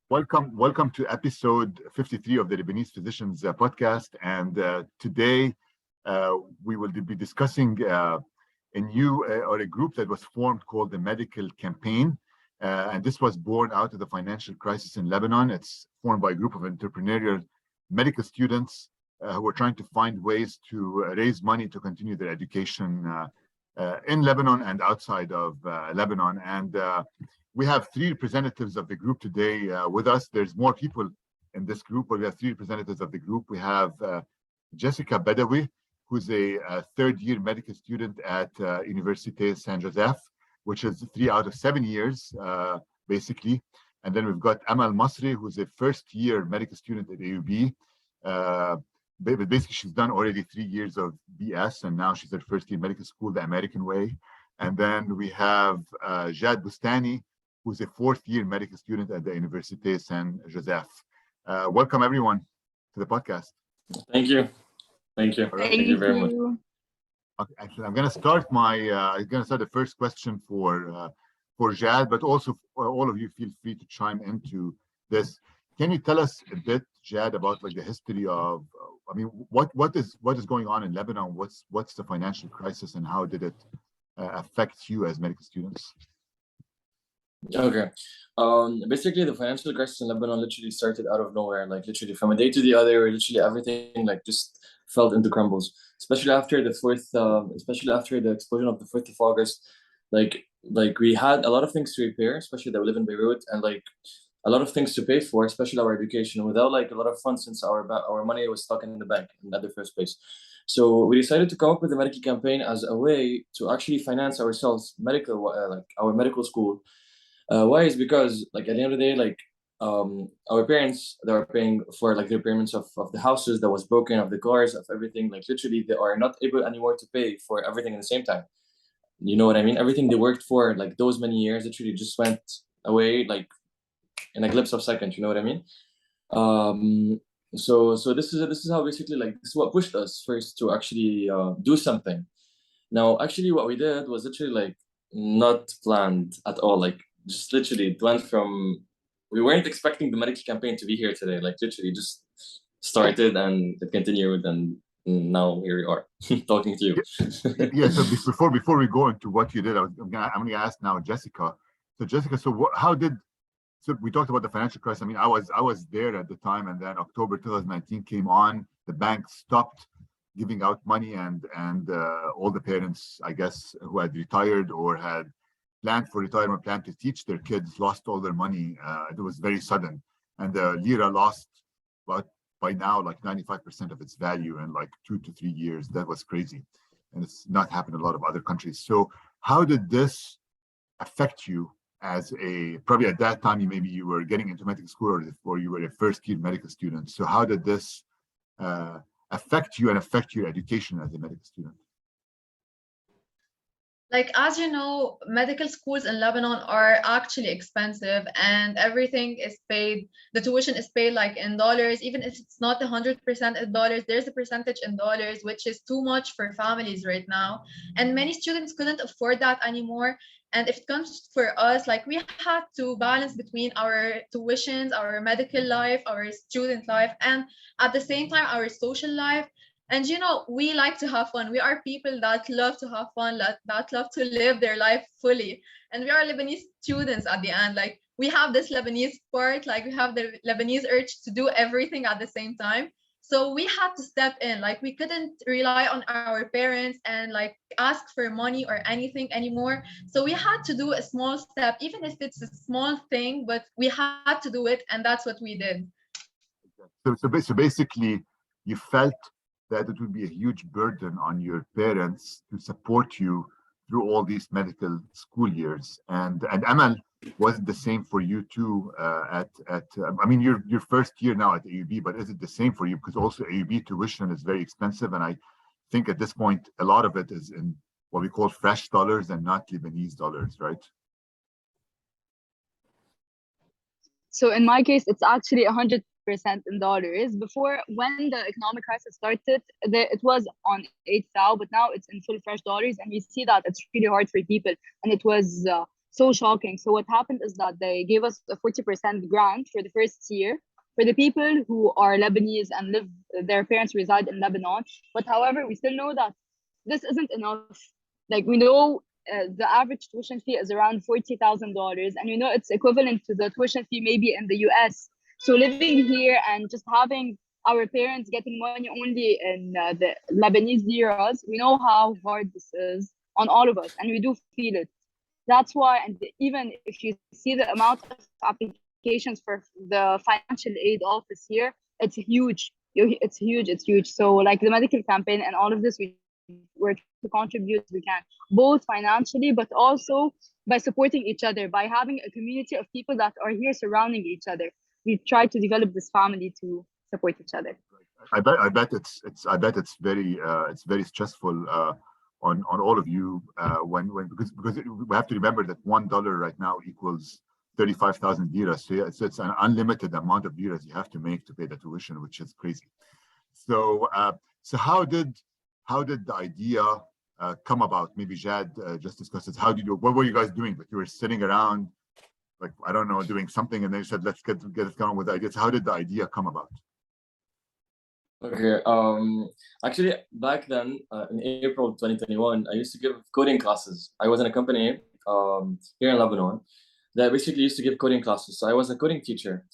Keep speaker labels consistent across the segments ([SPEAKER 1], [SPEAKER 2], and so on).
[SPEAKER 1] Welcome to episode 53 of the Lebanese Physicians podcast. And today we will be discussing a new or a group that was formed called the Medical Campaign. And this was born out of the financial crisis in Lebanon. It's formed by a group of entrepreneurial medical students who are trying to find ways to raise money to continue their education in Lebanon and outside of Lebanon. And we have three representatives of the group today with us. There's more people in this group, but we have three representatives of the group. We have Jessica Badawi, who's a third-year medical student at Université Saint Joseph, which is 3 out of 7 years, basically. And then we've got Amal Masrii, who's a first-year medical student at AUB. But basically, she's done already 3 years of BS, and now she's at first-year medical school, the American way. And then we have Jad Boustani, who's a fourth-year medical student at the Université Saint Joseph. Welcome, everyone, to the podcast.
[SPEAKER 2] Thank you. Thank you.
[SPEAKER 3] Thank
[SPEAKER 2] you very much.
[SPEAKER 1] Okay, actually, I'm going to start the first question for Jad, but also all of you feel free to chime into this. Can you tell us a bit, Jad, about like the history of, what is going on in Lebanon? What's the financial crisis, and how did it affect you as medical students?
[SPEAKER 2] Okay. Basically, the financial crisis in Lebanon literally started out of nowhere. Like literally from a day to the other, literally everything like just fell into crumbles. Especially after the explosion of the 4th of August. Like we had a lot of things to repair, especially that we live in Beirut, and like a lot of things to pay for, especially our education, without like a lot of funds since our money was stuck in the bank in the first place. So we decided to come up with the medical campaign as a way to actually finance ourselves, our medical school. Why is because like at the end of the day, like our parents, they are paying for like the repairments of the houses that was broken, of the cars, of everything. Like literally, they are not able anymore to pay for everything at the same time. You know what I mean? Everything they worked for like those many years literally just went away like in a glimpse of seconds. You know what I mean? So this is how basically like this is what pushed us first to actually do something. Now, actually, what we did was literally like not planned at all. Like just literally it went from, we weren't expecting the medical campaign to be here today. Like literally just started and it continued, and now here we are talking to you.
[SPEAKER 1] Yeah. So before we go into what you did, I'm gonna ask now Jessica. So Jessica, so we talked about the financial crisis. I mean, I was there at the time, and then October 2019 came on. The bank stopped giving out money, and all the parents, I guess, who had retired or had planned for retirement, planned to teach their kids, lost all their money. It was very sudden, and the lira lost, but by now like 95% of its value in like 2 to 3 years. That was crazy, and it's not happened in a lot of other countries. So how did this affect you? As probably at that time, you were getting into medical school, or you were a first-year medical student. So how did this affect you and affect your education as a medical student?
[SPEAKER 3] Like, as you know, medical schools in Lebanon are actually expensive, and everything is paid. The tuition is paid like in dollars, even if it's not 100% in dollars. There's a percentage in dollars, which is too much for families right now. And many students couldn't afford that anymore. And if it comes for us, like we had to balance between our tuitions, our medical life, our student life, and at the same time, our social life. And you know, we like to have fun. We are people that love to have fun, that love to live their life fully. And we are Lebanese students at the end. Like we have this Lebanese part, like we have the Lebanese urge to do everything at the same time. So we had to step in. Like we couldn't rely on our parents and like ask for money or anything anymore. So we had to do a small step, even if it's a small thing, but we had to do it, and that's what we did.
[SPEAKER 1] So basically, you felt that it would be a huge burden on your parents to support you through all these medical school years. And Amal, was it the same for you too? Your first year now at AUB, but is it the same for you? Because also AUB tuition is very expensive, and I think at this point a lot of it is in what we call fresh dollars and not Lebanese dollars, right?
[SPEAKER 4] So in my case, it's actually 100% in dollars. Before, when the economic crisis started, it was on 8,000, but now it's in full fresh dollars, and we see that it's really hard for people. And it was so shocking. So what happened is that they gave us a 40% grant for the first year for the people who are Lebanese and their parents reside in Lebanon. But however, we still know that this isn't enough. Like we know the average tuition fee is around $40,000, and it's equivalent to the tuition fee maybe in the US. So living here and just having our parents getting money only in the Lebanese liras, we know how hard this is on all of us, and we do feel it. That's why, and even if you see the amount of applications for the financial aid office here, it's huge. It's huge. It's huge. So like the medical campaign and all of this, we're to contribute as we can, both financially, but also by supporting each other, by having a community of people that are here surrounding each other. We try to develop this family to support each other.
[SPEAKER 1] I bet it's very stressful on all of you because we have to remember that $1 right now equals 35,000 liras. So it's an unlimited amount of liras you have to make to pay the tuition, which is crazy. So how did the idea come about? Maybe Jad just discussed it. What were you guys doing? Like you were sitting around, like, I don't know, doing something, and then you said, let's get it going with ideas. How did the idea come about?
[SPEAKER 2] Okay. Actually, back then, in April 2021, I used to give coding classes. I was in a company here in Lebanon that basically used to give coding classes. So I was a coding teacher.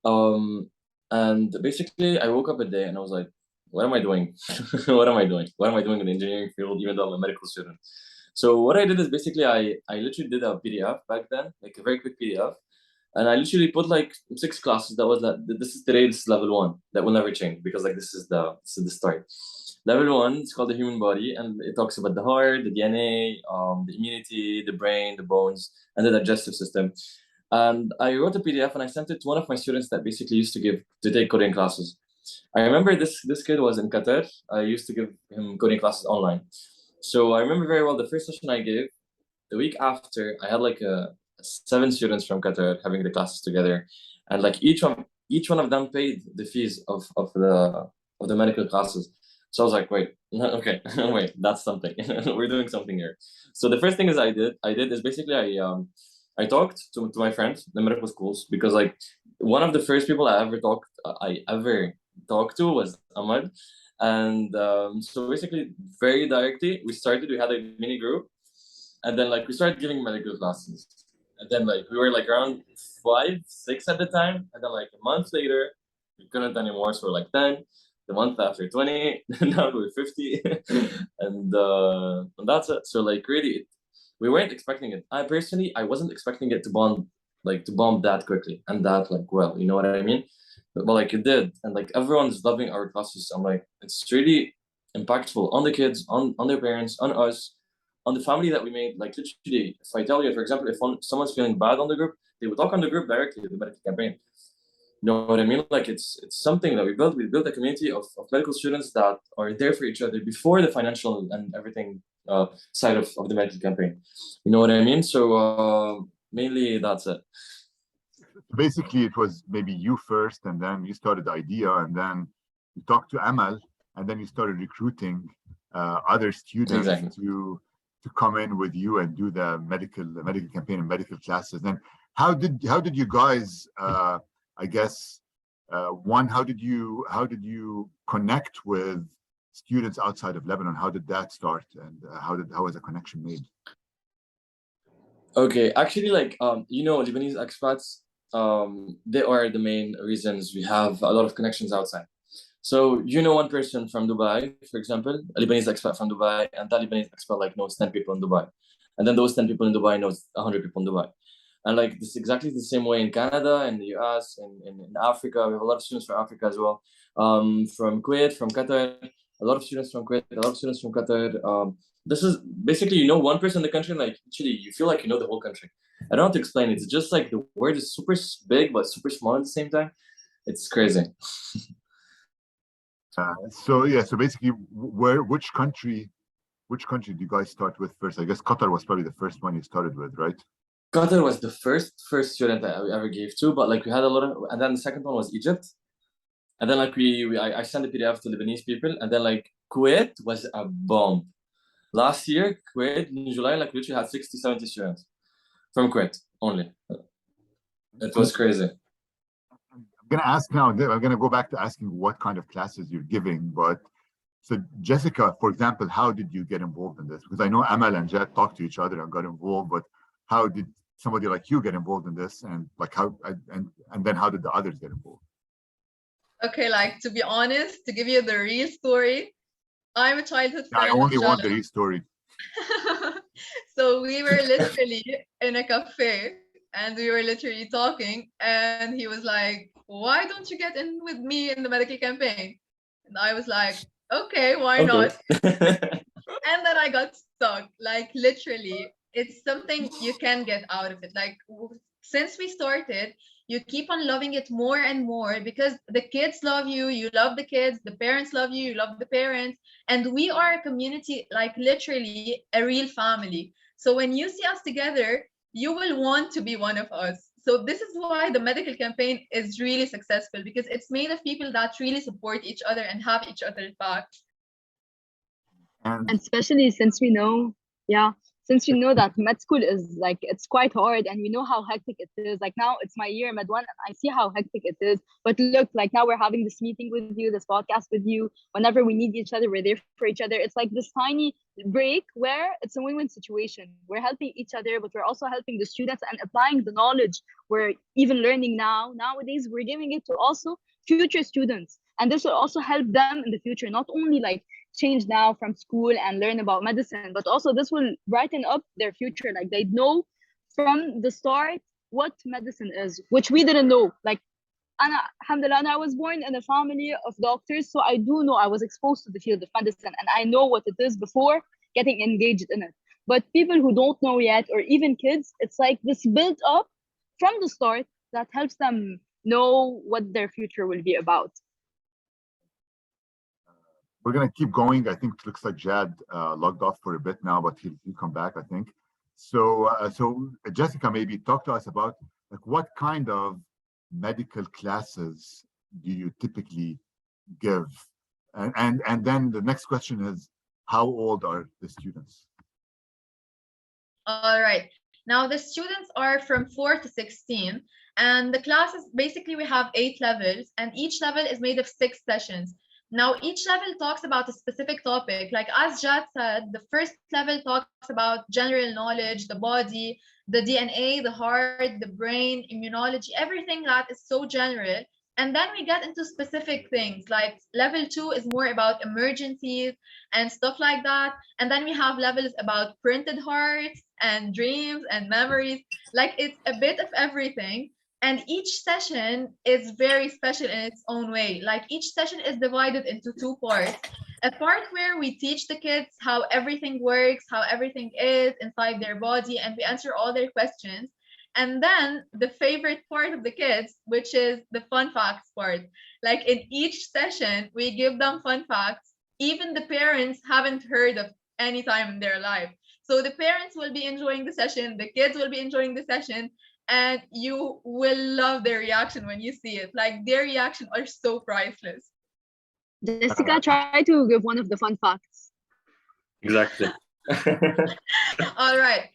[SPEAKER 2] And basically, I woke up a day and I was like, what am I doing? What am I doing? What am I doing in the engineering field, even though I'm a medical student? So what I did is basically I literally did a PDF back then, like a very quick PDF. And I literally put like 6 classes. That was that. This is level 1. That will never change because like this is the start. Level 1 is called the human body, and it talks about the heart, the DNA, the immunity, the brain, the bones, and the digestive system. And I wrote a PDF and I sent it to one of my students that basically used to take coding classes. I remember this kid was in Qatar. I used to give him coding classes online. So I remember very well the first session I gave. The week after, I had like 7 students from Qatar having the classes together, and like each one of them paid the fees of the medical classes. So I was like, wait, okay, wait, that's something. We're doing something here. So the first thing I did is basically I talked to my friends, the medical schools, because like one of the first people I ever talked to was Amal, and so basically very directly we had a mini group, and then like we started giving medical classes. And then like we were like around 5, 6 at the time. And then like a month later, we couldn't anymore. So we're like 10, the month after 20, now we're 50. and that's it. So like really, we weren't expecting it. I wasn't expecting it to bomb that quickly and that like, well, you know what I mean? But like it did. And like everyone's loving our classes. I'm like, it's really impactful on the kids, on their parents, on us, on the family that we made. Like literally, if I tell you, for example, if someone's feeling bad on the group, they would talk on the group directly to the medical campaign. You know what I mean? Like it's something that we built. We built a community of medical students that are there for each other before the financial and everything side of the medical campaign. You know what I mean? So mainly that's it.
[SPEAKER 1] Basically, it was maybe you first, and then you started the idea, and then you talked to Amal, and then you started recruiting other students to come in with you and do the medical campaign and medical classes. And how did you guys I guess how did you connect with students outside of Lebanon? How did that start, and how was a connection made?
[SPEAKER 2] Okay, actually, like Lebanese expats, they are the main reasons we have a lot of connections outside. So one person from Dubai, for example, a Lebanese expat from Dubai, and that Lebanese expat like knows 10 people in Dubai. And then those 10 people in Dubai knows 100 people in Dubai. And like this is exactly the same way in Canada, in the US, in Africa. We have a lot of students from Africa as well. From Kuwait, from Qatar, a lot of students from Kuwait, a lot of students from Qatar. This is basically, one person in the country, like actually you feel like you know the whole country. I don't have to explain it. It's just like the word is super big, but super small at the same time. It's crazy.
[SPEAKER 1] So basically, which country do you guys start with first? I guess Qatar was probably the first one you started with, right?
[SPEAKER 2] Qatar was the first student that I ever gave to, but like we had a lot of, and then the second one was Egypt, and then like I sent the PDF to Lebanese people, and then like Kuwait was a bomb. Last year, Kuwait in July, like literally had 60, 70 students. from Kuwait only. It was crazy.
[SPEAKER 1] I'm going to ask now, I'm going to go back to asking what kind of classes you're giving. But so, Jessica, for example, how did you get involved in this? Because I know Amal and Jad talked to each other and got involved, but how did somebody like you get involved in this? And like how, and then how did the others get involved?
[SPEAKER 3] Okay, like to be honest, to give you the real story, I'm a childhood
[SPEAKER 1] I
[SPEAKER 3] friend of
[SPEAKER 1] only want the
[SPEAKER 3] Jala.
[SPEAKER 1] real story.
[SPEAKER 3] So we were literally in a cafe and we were literally talking, and he was like, "Why don't you get in with me in the medical campaign?" And I was like, "Okay, why not?" And then I got stuck. Like literally, it's something you can get out of it. Like since we started, you keep on loving it more and more because the kids love you, you love the kids, the parents love you, you love the parents, and we are a community, like literally a real family. So when you see us together, you will want to be one of us. So this is why the medical campaign is really successful, because it's made of people that really support each other and have each other's back.
[SPEAKER 4] And especially since we know, since we know that med school is like, it's quite hard, and we know how hectic it is. Like now it's my year med one, and I see how hectic it is. But look, like now we're having this meeting with you, this podcast with you. Whenever we need each other, we're there for each other. It's like this tiny break where it's a win-win situation. We're helping each other, but we're also helping the students and applying the knowledge we're even learning now. Nowadays, we're giving it to also future students. And this will also help them in the future, not only like change now from school and learn about medicine, but also this will brighten up their future. Like they know from the start what medicine is, which we didn't know. Like alhamdulillah, I was born in a family of doctors, so I do know, I was exposed to the field of medicine and I know what it is before getting engaged in it. But people who don't know yet, or even kids, it's like this built up from the start that helps them know what their future will be about.
[SPEAKER 1] We're going to keep going. I think it looks like Jad logged off for a bit now, but he'll come back, I think. So, Jessica, maybe talk to us about like what kind of medical classes do you typically give? And then the next question is, how old are the students?
[SPEAKER 3] All right. Now the students are from 4 to 16, and the classes, basically we have 8 levels, and each level is made of 6 sessions. Now, each level talks about a specific topic. Like as Jad said, the first level talks about general knowledge, the body, the DNA, the heart, the brain, immunology, everything that is so general. And then we get into specific things, like level 2 is more about emergencies and stuff like that. And then we have levels about printed hearts and dreams and memories. Like it's a bit of everything. And each session is very special in its own way. Like each session is divided into 2 parts. A part where we teach the kids how everything works, how everything is inside their body, and we answer all their questions. And then the favorite part of the kids, which is the fun facts part. Like in each session, we give them fun facts. Even the parents haven't heard of any time in their life. So the parents will be enjoying the session, the kids will be enjoying the session, and you will love their reaction when you see it. Like their reaction are so priceless.
[SPEAKER 4] Jessica, try to give one of the fun facts.
[SPEAKER 2] Exactly.
[SPEAKER 3] All right.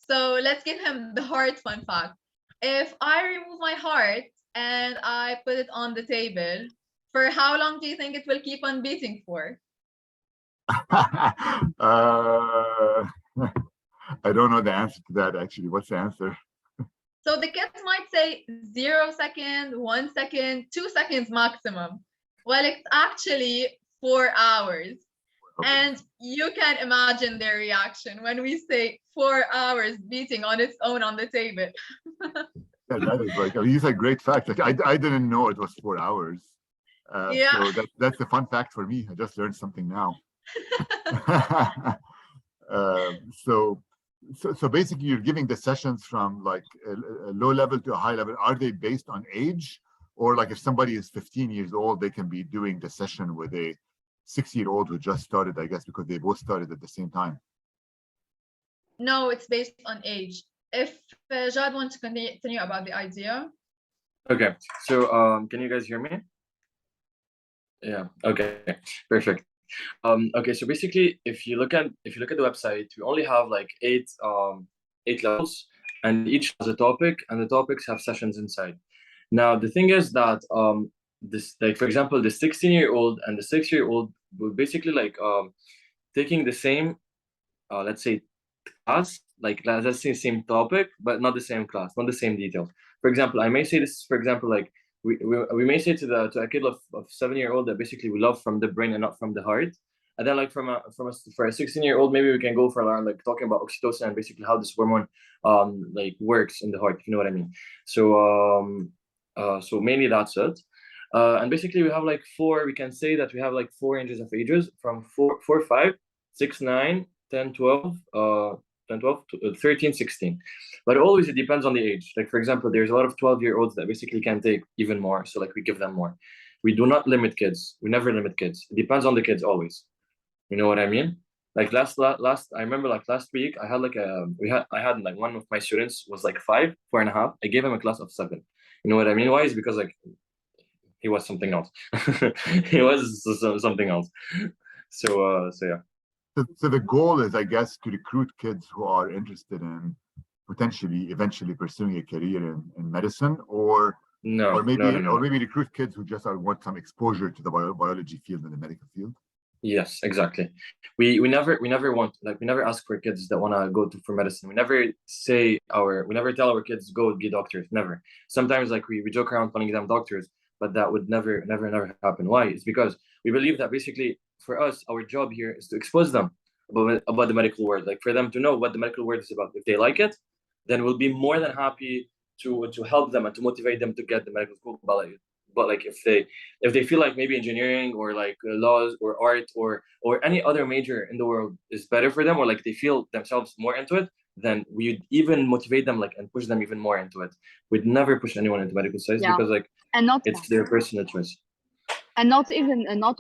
[SPEAKER 3] So let's give him the heart fun fact. If I remove my heart and I put it on the table, for how long do you think it will keep on beating for?
[SPEAKER 1] I don't know the answer to that, actually. What's the answer?
[SPEAKER 3] So the kids might say 0 seconds, 1 second, 2 seconds maximum. Well, it's actually 4 hours.
[SPEAKER 1] Okay.
[SPEAKER 3] And you can imagine their reaction when we say 4 hours beating on its own on the table.
[SPEAKER 1] Yeah, that is like, I mean, these are great facts. Like, I didn't know it was 4 hours.
[SPEAKER 3] Yeah.
[SPEAKER 1] So that's a fun fact for me. I just learned something now. So basically, you're giving the sessions from like a low level to a high level. Are they based on age, or like if somebody is 15 years old, they can be doing the session with a 6-year-old who just started, I guess, because they both started at the same time?
[SPEAKER 3] No, it's based on age. If Jad wants to continue about the idea.
[SPEAKER 2] Okay, so can you guys hear me? Yeah. Okay. Perfect. Okay, so basically, if you look at the website, we only have like eight levels, and each has a topic, and the topics have sessions inside. Now, the thing is that this, like for example, the 16-year-old and the 6-year-old will basically like taking the same, let's say, class, like let's say same topic, but not the same class, not the same details. For example, I may say this, for example, like we may say to a kid of 7-year-old that basically we love from the brain and not from the heart. And then like for a 16-year-old, maybe we can go for like talking about oxytocin and basically how this hormone like works in the heart, if you know what I mean. So mainly that's it. And basically we have like we can say that we have like 4 ranges of ages from 4, 5, 6, 9, 10, 12, 10, 12 to 13, 16. But always it depends on the age. Like for example, there's a lot of 12-year-olds that basically can take even more. So like we give them more. We do not limit kids. We never limit kids. It depends on the kids always. You know what I mean? Like last I remember like last week I had like I had like one of my students was like 5, 4.5. I gave him a class of 7. You know what I mean? Why? Is because like he was something else. He was something else. So yeah.
[SPEAKER 1] So the goal is, I guess, to recruit kids who are interested in potentially eventually pursuing a career in medicine, or maybe recruit kids who just want some exposure to the biology field and the medical field.
[SPEAKER 2] Yes, exactly. We never ask for kids that want to go for medicine. We never tell our kids go be doctors. Never. Sometimes like we joke around calling them doctors, but that would never happen. Why? It's because we believe that basically for us, our job here is to expose them about the medical world, like for them to know what the medical world is about. If they like it, then we'll be more than happy to help them and to motivate them to get the medical school. But like if they feel like maybe engineering or like laws or art or any other major in the world is better for them, or like they feel themselves more into it, then we'd even motivate them like and push them even more into it. We'd never push anyone into medical science because like it's their personal choice.
[SPEAKER 4] And not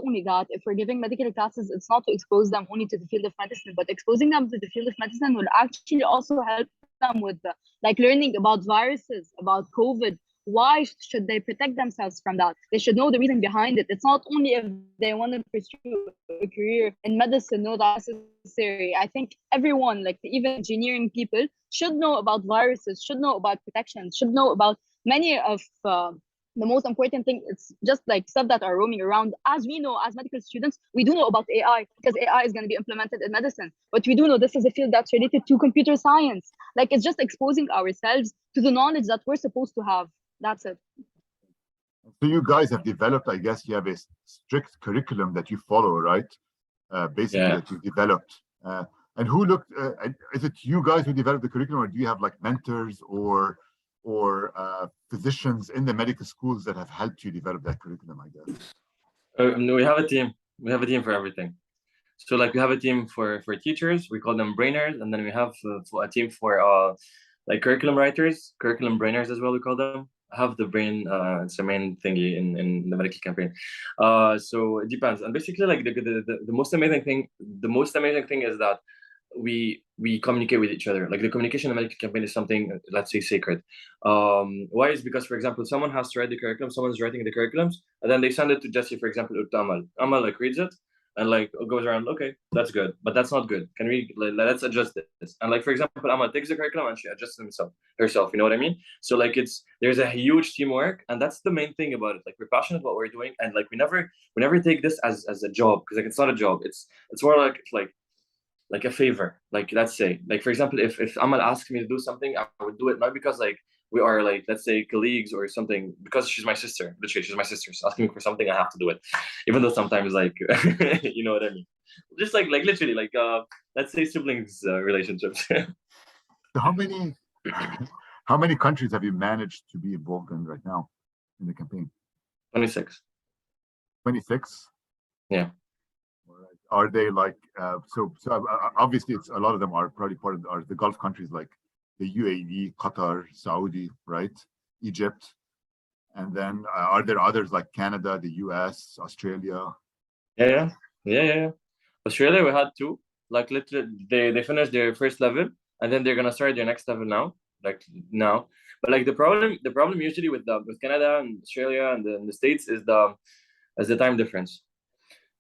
[SPEAKER 4] only that, if we're giving medical classes, it's not to expose them only to the field of medicine, but exposing them to the field of medicine will actually also help them with like learning about viruses, about COVID. Why should they protect themselves from that? They should know the reason behind it. It's not only if they want to pursue a career in medicine, no, that's necessary. I think everyone, like even engineering people, should know about viruses, should know about protection, should know about many of the most important thing. It's just like stuff that are roaming around. As we know, as medical students, we do know about AI because AI is going to be implemented in medicine. But we do know this is a field that's related to computer science. Like it's just exposing ourselves to the knowledge that we're supposed to have. That's it.
[SPEAKER 1] So you guys have developed, I guess you have a strict curriculum that you follow, right? Basically that you developed. And who looked, is it you guys who developed the curriculum, or do you have like mentors or physicians in the medical schools that have helped you develop that curriculum, I guess?
[SPEAKER 2] We have a team. We have a team for everything. So like we have a team for teachers, we call them brainers, and then we have a team for like curriculum writers, curriculum brainers as well, we call them. I have the brain, it's the main thingy in the medical campaign. So it depends. And basically like the most amazing thing is that we communicate with each other. Like the communication in the medical campaign is something, let's say, sacred. Why? Is because, for example, someone has to write the curriculum, someone's writing the curriculums, and then they send it to Jesse, for example, or to Amal. Amal like reads it and like goes around, okay, that's good, but that's not good. Can we let's adjust this? And like for example, Amal takes the curriculum and she adjusts herself. You know what I mean? So like there's a huge teamwork, and that's the main thing about it. Like we're passionate about what we're doing, and like we never take this as a job, because like it's not a job. It's more like a favor. Like let's say, like for example, if Amal asks me to do something, I would do it not because like we are like, let's say, colleagues or something, because she's my sister. Literally, she's my sister. She's asking me for something, I have to do it, even though sometimes like you know what I mean. Just like literally like let's say siblings relationships.
[SPEAKER 1] So how many countries have you managed to be involved in right now in the campaign?
[SPEAKER 2] 26.
[SPEAKER 1] 26.
[SPEAKER 2] Yeah.
[SPEAKER 1] Are they like so obviously it's a lot of them are probably part of the Gulf countries like the UAE, Qatar, Saudi, right? Egypt. And then are there others like Canada, the US, Australia?
[SPEAKER 2] Yeah. Australia, we had 2. Like literally they finished their first level and then they're gonna start their next level now. But like the problem usually with Canada and Australia and the States is the time difference.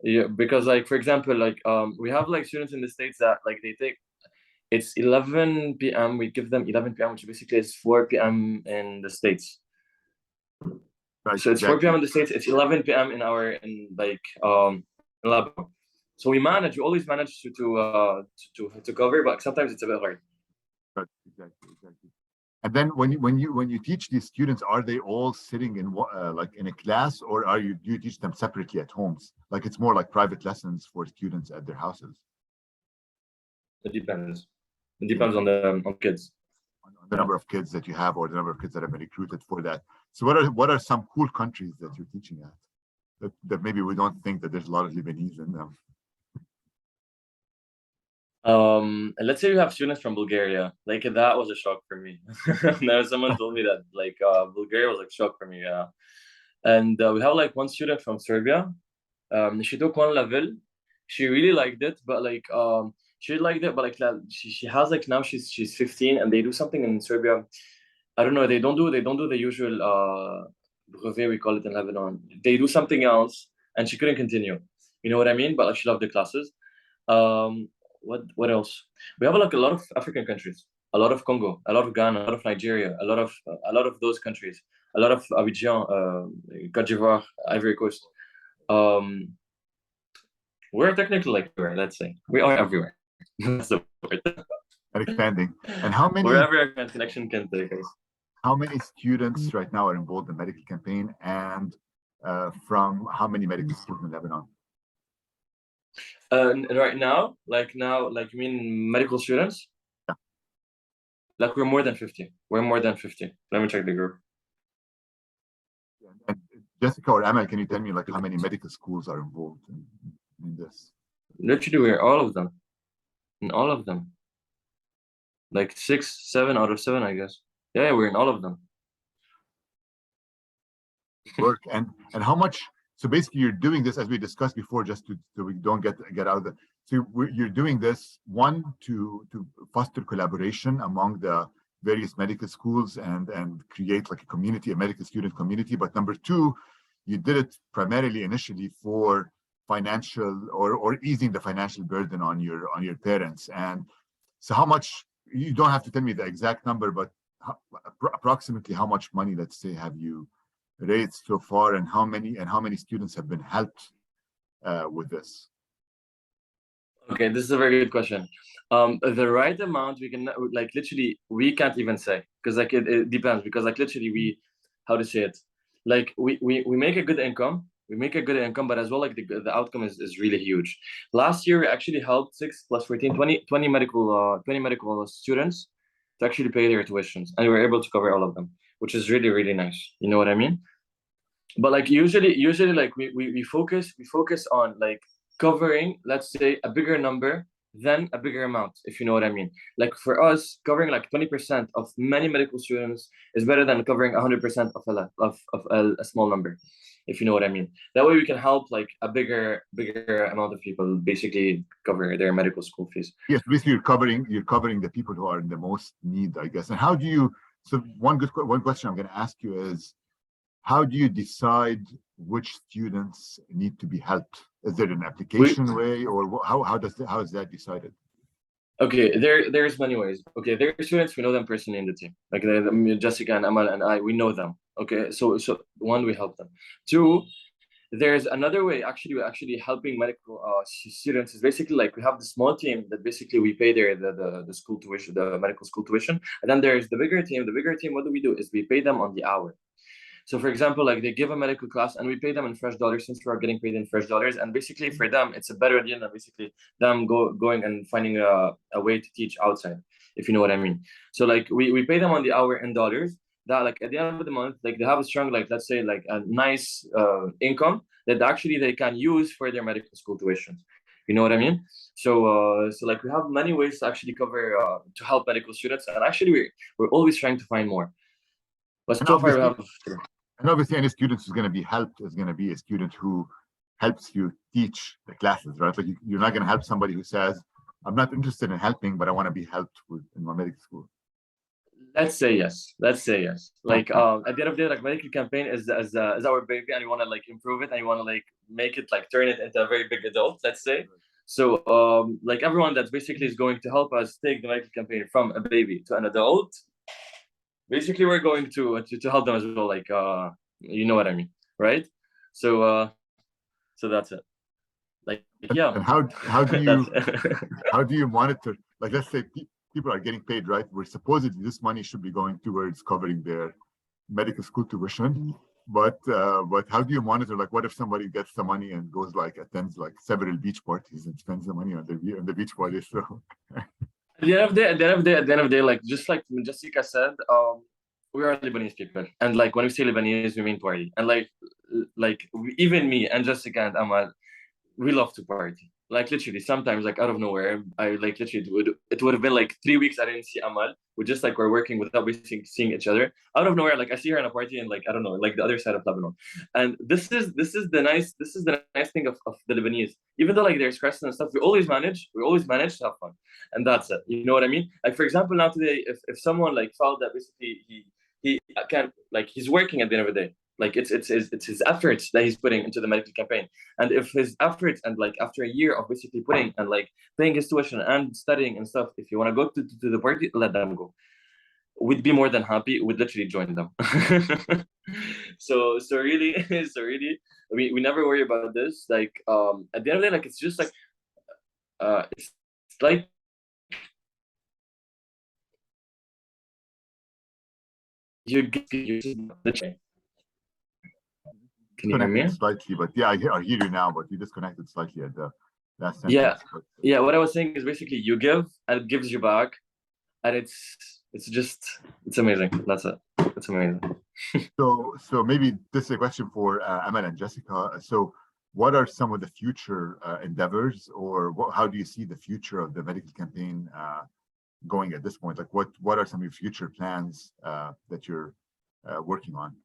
[SPEAKER 2] Yeah, because like for example, like we have like students in the States that like they take, It's 11 p.m. We give them 11 p.m., which basically is 4 p.m. in the States.
[SPEAKER 1] Right,
[SPEAKER 2] So it's 4 p.m.
[SPEAKER 1] exactly.
[SPEAKER 2] in the States. It's 11 p.m. in Lebanon. So we always manage to cover, but sometimes it's a bit hard.
[SPEAKER 1] Right, exactly. And then when you teach these students, are they all sitting in like in a class, or do you teach them separately at homes? Like it's more like private lessons for students at their houses.
[SPEAKER 2] It depends. It depends on the kids.
[SPEAKER 1] On the number of kids that you have, or the number of kids that have been recruited for that. So what are some cool countries that you're teaching at that maybe we don't think that there's a lot of Lebanese in them?
[SPEAKER 2] Let's say you have students from Bulgaria. Like that was a shock for me. Now someone told me that like Bulgaria was like shock for me. Yeah. And we have like one student from Serbia. She took one level. She really liked it, but like she liked it, but like she has like now she's 15 and they do something in Serbia. I don't know. They don't do the usual brevet, we call it in Lebanon. They do something else, and she couldn't continue. You know what I mean? But like she loved the classes. Um, what else? We have like a lot of African countries, a lot of Congo, a lot of Ghana, a lot of Nigeria, a lot of those countries, a lot of Abidjan, Côte d'Ivoire, Ivory Coast. Um, we're technically like everywhere. Let's say we are everywhere. That's the word.
[SPEAKER 1] And expanding. And how many
[SPEAKER 2] Wherever our connection can take us.
[SPEAKER 1] how many students right now are involved in the medical campaign, and from how many medical schools in Lebanon?
[SPEAKER 2] Right now, like you mean medical students?
[SPEAKER 1] Yeah.
[SPEAKER 2] Like we're more than 50. We're more than 50. Let me check the group.
[SPEAKER 1] And Jessica or Amal, can you tell me like how many medical schools are involved in this?
[SPEAKER 2] Literally, we're all of them. In all of them. Like 6, 7 out of 7, I guess. Yeah, we're in all of them.
[SPEAKER 1] Work and how much? So basically, you're doing this as we discussed before, just so we don't get out of the. So you're doing this one to foster collaboration among the various medical schools and create like a community, a medical student community. But number two, you did it primarily initially for financial or easing the financial burden on your parents. And so how much? You don't have to tell me the exact number, but approximately how much money, let's say, have you raised so far, and how many students have been helped with this?
[SPEAKER 2] Okay, this is a very good question. The right amount we can like literally we can't even say because like it depends because like literally we how to say it like we make a good income. We make a good income, but as well, like the outcome is really huge. Last year, we actually helped 6 plus 14, 20 medical students to actually pay their tuitions, and we were able to cover all of them, which is really, really nice. You know what I mean? But like usually like we focus on like covering, let's say, a bigger number than a bigger amount, if you know what I mean. Like for us, covering like 20% of many medical students is better than covering 100% of a small number, if you know what I mean. That way we can help like a bigger amount of people basically cover their medical school fees.
[SPEAKER 1] Yes, basically you're covering the people who are in the most need, I guess. And how do you? So one question I'm going to ask you is, how do you decide which students need to be helped? Is there an application way, or how is that decided?
[SPEAKER 2] Okay, there's many ways. Okay, there are students we know them personally in the team, like Jessica and Amal and I, we know them. Okay, so one, we help them. Two, there's another way. Actually, we're actually helping medical students is basically like we have the small team that basically we pay the school tuition, the medical school tuition, and then there's the bigger team. The bigger team, what do we do is we pay them on the hour. So for example, like they give a medical class and we pay them in fresh dollars since we are getting paid in fresh dollars. And basically for them, it's a better deal than basically them going and finding a way to teach outside, if you know what I mean. So like we pay them on the hour in dollars. That like at the end of the month, like they have a strong, like let's say like a nice income that actually they can use for their medical school tuitions. You know what I mean? So like we have many ways to actually cover to help medical students, and actually we're always trying to find more. But so far we have.
[SPEAKER 1] And obviously, any student who's going to be helped is going to be a student who helps you teach the classes, right? Like you're not going to help somebody who says, "I'm not interested in helping, but I want to be helped in my medical school."
[SPEAKER 2] Let's say yes. Like at the end of the day, like medical campaign is our baby, and you want to like improve it, and you want to like make it like turn it into a very big adult. Let's say. So like everyone that's basically is going to help us take the medical campaign from a baby to an adult, basically we're going to help them as well, like you know what I mean, right? So so that's it. Like yeah.
[SPEAKER 1] And how do you
[SPEAKER 2] That's
[SPEAKER 1] how do you monitor? Like, let's say people are getting paid, right? Where supposedly this money should be going towards covering their medical school tuition. But how do you monitor? Like, what if somebody gets the money and goes like attends like several beach parties and spends the money on the beach parties? So
[SPEAKER 2] At the end of the day, at the end of the day, like just like Jessica said, we are Lebanese people, and like when we say Lebanese, we mean party, and even me and Jessica and Amal, we love to party. Like literally, sometimes like out of nowhere, I like literally it would have been like 3 weeks I didn't see Amal. We just like we're working without basically seeing each other. Out of nowhere, like I see her in a party in like I don't know, like the other side of Lebanon. And this is the nice thing of the Lebanese. Even though like there's crisis and stuff, we always manage to have fun, and that's it. You know what I mean? Like for example, now today, if someone like felt that basically he can't like he's working at the end of the day. Like it's his efforts that he's putting into the medical campaign. And if his efforts and like after a year of basically putting and like paying his tuition and studying and stuff, if you want to go to the party, let them go. We'd be more than happy. We'd literally join them. So really, we never worry about this. Like at the end of the day, like it's just like it's like you get the chain. Can you hear me?
[SPEAKER 1] Slightly, but yeah, I hear you now, but you disconnected slightly at the last sentence.
[SPEAKER 2] Yeah, yeah. What I was saying is basically you give and it gives you back, and it's amazing. That's it. It's amazing.
[SPEAKER 1] So maybe this is a question for Amal and Jessica. So what are some of the future endeavors, or how do you see the future of the medical campaign going at this point? Like what are some of your future plans that you're working on?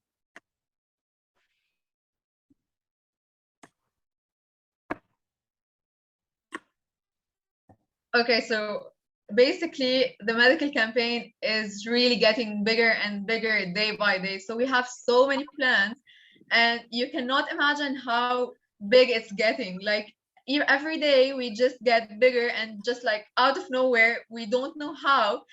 [SPEAKER 3] Okay, so basically the medical campaign is really getting bigger and bigger day by day. So we have so many plans, and you cannot imagine how big it's getting. Like every day we just get bigger, and just like out of nowhere, we don't know how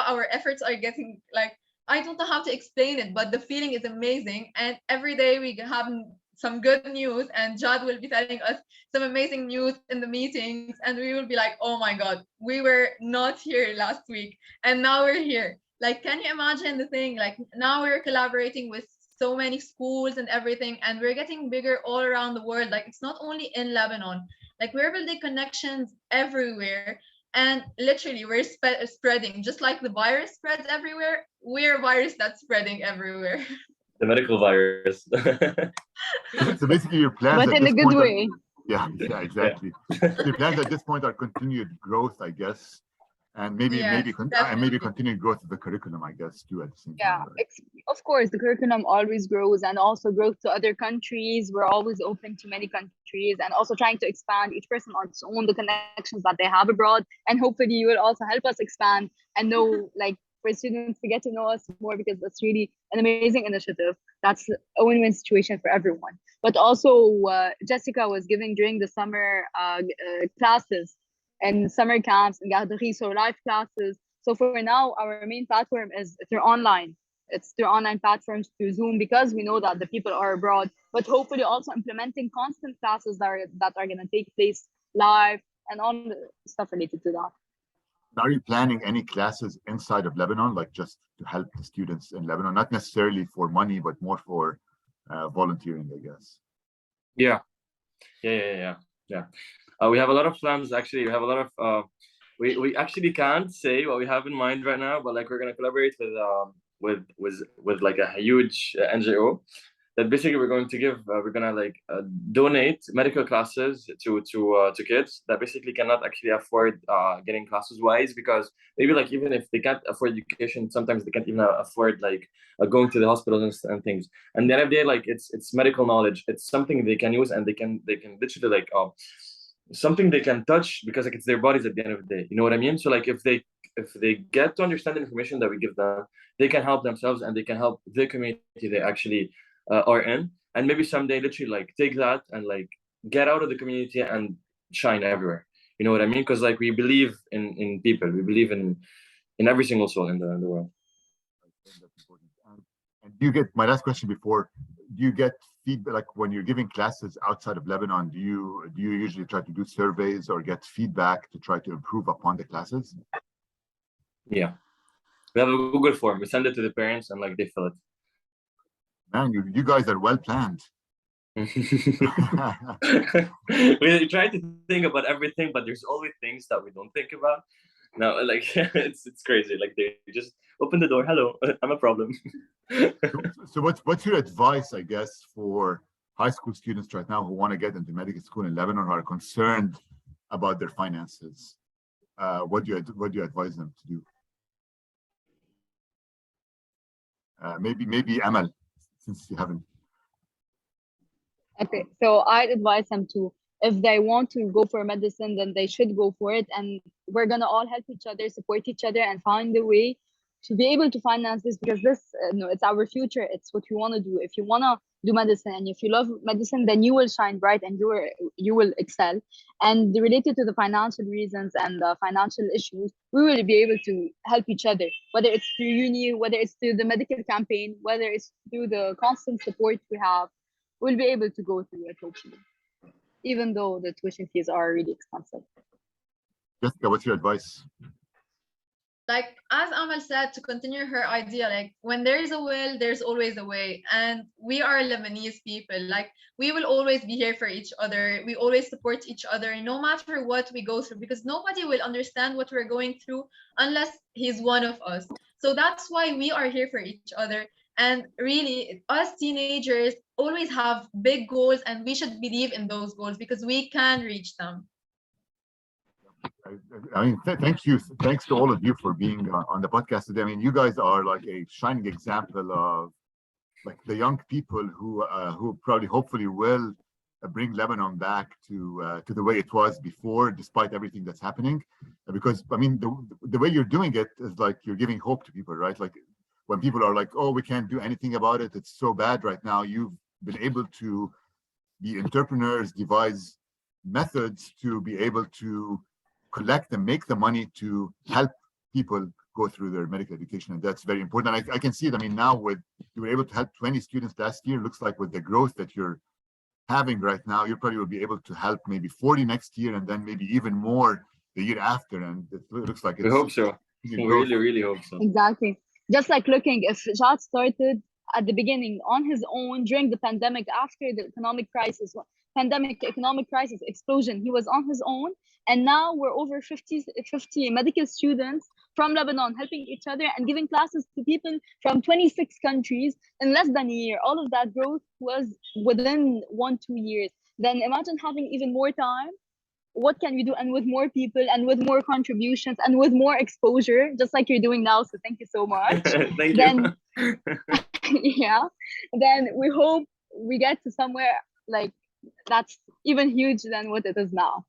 [SPEAKER 3] our efforts are getting, like, I don't know how to explain it, but the feeling is amazing. And every day we have some good news, and Jad will be telling us some amazing news in the meetings, and we will be like, oh my god, we were not here last week and now we're here. Like, can you imagine the thing? Like, now we're collaborating with so many schools and everything, and we're getting bigger all around the world. Like, it's not only in Lebanon, like we're building connections everywhere, and literally we're spreading. Just like the virus spreads everywhere, we're a virus that's spreading everywhere.
[SPEAKER 2] The medical virus.
[SPEAKER 1] So basically your plans
[SPEAKER 4] But in a good way.
[SPEAKER 1] Yeah, exactly. Yeah. Your plans at this point are continued growth, I guess, and maybe continued growth of the curriculum, I guess, too, at the same time. Right?
[SPEAKER 4] Of course, the curriculum always grows, and also growth to other countries. We're always open to many countries, and also trying to expand each person on its own, the connections that they have abroad, and hopefully you will also help us expand and know, like, for students to get to know us more, because that's really an amazing initiative. That's a win-win situation for everyone. But also, Jessica was giving during the summer classes and summer camps and Garderie, so live classes. So for now, our main platform is through online. It's through online platforms, through Zoom, because we know that the people are abroad. But hopefully also implementing constant classes that are going to take place live and all the stuff related to that.
[SPEAKER 1] Are you planning any classes inside of Lebanon, like just to help the students in Lebanon, not necessarily for money, but more for volunteering, I guess?
[SPEAKER 2] Yeah. We have a lot of plans. Actually, we have a lot of. We actually can't say what we have in mind right now, but like we're gonna collaborate with like a huge NGO. That basically we're going to give, we're gonna like donate medical classes to kids that basically cannot actually afford getting classes wise, because maybe like even if they can't afford education, sometimes they can't even afford like going to the hospitals and things. And the end of the day, like it's medical knowledge. It's something they can use, and they can literally like something they can touch, because like it's their bodies at the end of the day. You know what I mean? So like if they get to understand the information that we give them, they can help themselves and they can help the community they actually are in, and maybe someday literally like take that and like get out of the community and shine everywhere. You know what I mean? Because like we believe in people, we believe in every single soul in the world.
[SPEAKER 1] That's important. And do you get, my last question before, do you get feedback, like when you're giving classes outside of Lebanon, do you usually try to do surveys or get feedback to try to improve upon the classes?
[SPEAKER 2] Yeah. We have a Google form. We send it to the parents and like they fill it.
[SPEAKER 1] Man, you guys are well planned.
[SPEAKER 2] We try to think about everything, but there's always things that we don't think about. No, like it's crazy. Like they just open the door. Hello, I'm a problem.
[SPEAKER 1] So what's your advice, I guess, for high school students right now who want to get into medical school in Lebanon, who are concerned about their finances? What do you advise them to do? Maybe Amal, since you haven't.
[SPEAKER 4] Okay, so I'd advise them to, if they want to go for medicine, then they should go for it. And we're gonna all help each other, support each other, and find a way to be able to finance this, because this, it's our future. It's what we want to do. If you want to do medicine and if you love medicine, then you will shine bright and you will excel. And related to the financial reasons and the financial issues, we will be able to help each other, whether it's through uni, whether it's through the medical campaign, whether it's through the constant support we have. We'll be able to go through it, hopefully, even though the tuition fees are really expensive.
[SPEAKER 1] Jessica, what's your advice?
[SPEAKER 3] Like as Amal said, to continue her idea, like when there is a will, there's always a way. And we are Lebanese people. Like we will always be here for each other. We always support each other, no matter what we go through, because nobody will understand what we're going through unless he's one of us. So that's why we are here for each other. And really, us teenagers always have big goals, and we should believe in those goals because we can reach them.
[SPEAKER 1] I mean, thank you. Thanks to all of you for being on the podcast today. I mean, you guys are like a shining example of like the young people who probably hopefully will bring Lebanon back to the way it was before, despite everything that's happening. Because I mean, the way you're doing it is like you're giving hope to people, right? Like when people are like, "Oh, we can't do anything about it. It's so bad right now." You've been able to be entrepreneurs, devise methods to be able to collect and make the money to help people go through their medical education, and that's very important. And I can see it. I mean, now you were able to help 20 students last year. Looks like with the growth that you're having right now, you probably will be able to help maybe 40 next year, and then maybe even more the year after. And it looks like
[SPEAKER 2] we hope so. We really hope so.
[SPEAKER 4] Exactly. Just like looking, if Jad started at the beginning on his own during the pandemic, after the economic crisis explosion, he was on his own. And now we're over 50 medical students from Lebanon helping each other and giving classes to people from 26 countries in less than a year. All of that growth was within 1-2 years. Then imagine having even more time. What can we do? And with more people and with more contributions and with more exposure, just like you're doing now. So thank you so much.
[SPEAKER 2] Thank
[SPEAKER 4] you.
[SPEAKER 3] Yeah.
[SPEAKER 4] Then we hope we get to somewhere like that's even huge than what it is now.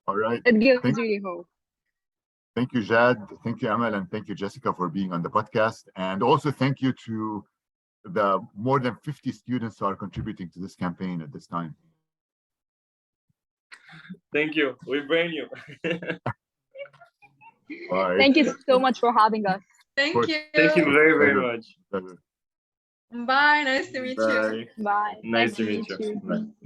[SPEAKER 1] All right.
[SPEAKER 4] It gives really hope.
[SPEAKER 1] Thank you, Jad. Thank you, Amal, and thank you, Jessica, for being on the podcast. And also thank you to the more than 50 students who are contributing to this campaign at this time.
[SPEAKER 2] Thank you. We brain you.
[SPEAKER 1] All right.
[SPEAKER 4] Thank you so much for having us.
[SPEAKER 3] Thank you.
[SPEAKER 2] Thank you very, very much.
[SPEAKER 3] Bye. Nice to meet you.
[SPEAKER 4] Bye.
[SPEAKER 2] Nice to meet you. Bye.